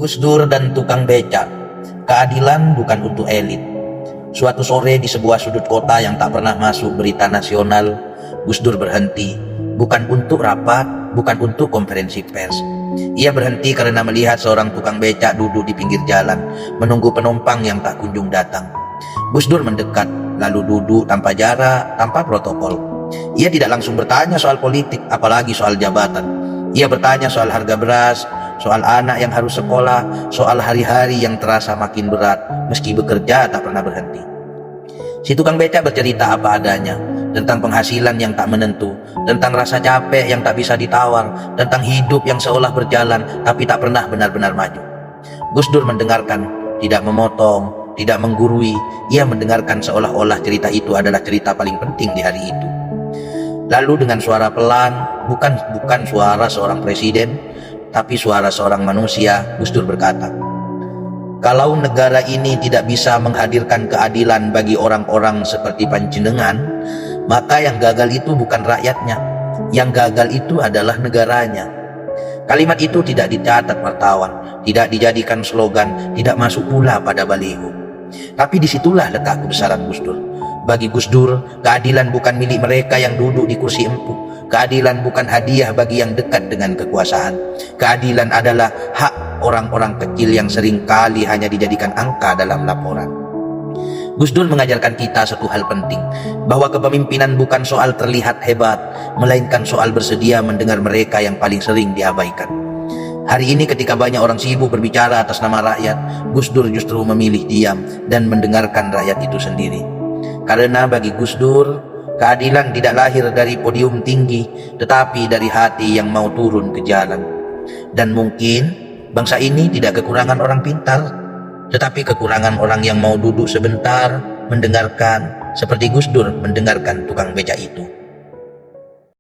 Gus Dur dan tukang becak. Keadilan bukan untuk elit. Suatu sore di sebuah sudut kota yang tak pernah masuk berita nasional, Gus Dur berhenti, bukan untuk rapat, bukan untuk konferensi pers. Ia berhenti karena melihat seorang tukang becak duduk di pinggir jalan, menunggu penumpang yang tak kunjung datang. Gus Dur mendekat, lalu duduk tanpa jarak, tanpa protokol. Ia tidak langsung bertanya soal politik, apalagi soal jabatan. Ia bertanya soal harga beras, soal anak yang harus sekolah, soal hari-hari yang terasa makin berat, meski bekerja tak pernah berhenti. Si tukang becak bercerita apa adanya, tentang penghasilan yang tak menentu, tentang rasa capek yang tak bisa ditawar, tentang hidup yang seolah berjalan tapi tak pernah benar-benar maju. Gus Dur mendengarkan, tidak memotong, tidak menggurui. Ia mendengarkan seolah-olah cerita itu adalah cerita paling penting di hari itu. Lalu dengan suara pelan, bukan suara seorang presiden, tapi suara seorang manusia, Gus Dur berkata, "Kalau negara ini tidak bisa menghadirkan keadilan bagi orang-orang seperti panjenengan, maka yang gagal itu bukan rakyatnya, yang gagal itu adalah negaranya." Kalimat itu tidak dicatat wartawan, tidak dijadikan slogan, tidak masuk pula pada baliho. Tapi disitulah letak kebesaran Gus Dur. Bagi Gus Dur, keadilan bukan milik mereka yang duduk di kursi empuk. Keadilan bukan hadiah bagi yang dekat dengan kekuasaan. Keadilan adalah hak orang-orang kecil yang sering kali hanya dijadikan angka dalam laporan. Gus Dur mengajarkan kita satu hal penting, bahwa kepemimpinan bukan soal terlihat hebat, melainkan soal bersedia mendengar mereka yang paling sering diabaikan. Hari ini ketika banyak orang sibuk berbicara atas nama rakyat, Gus Dur justru memilih diam dan mendengarkan rakyat itu sendiri. Karena bagi Gus Dur, keadilan tidak lahir dari podium tinggi, tetapi dari hati yang mau turun ke jalan. Dan mungkin bangsa ini tidak kekurangan orang pintar, tetapi kekurangan orang yang mau duduk sebentar, mendengarkan, seperti Gus Dur mendengarkan tukang becak itu.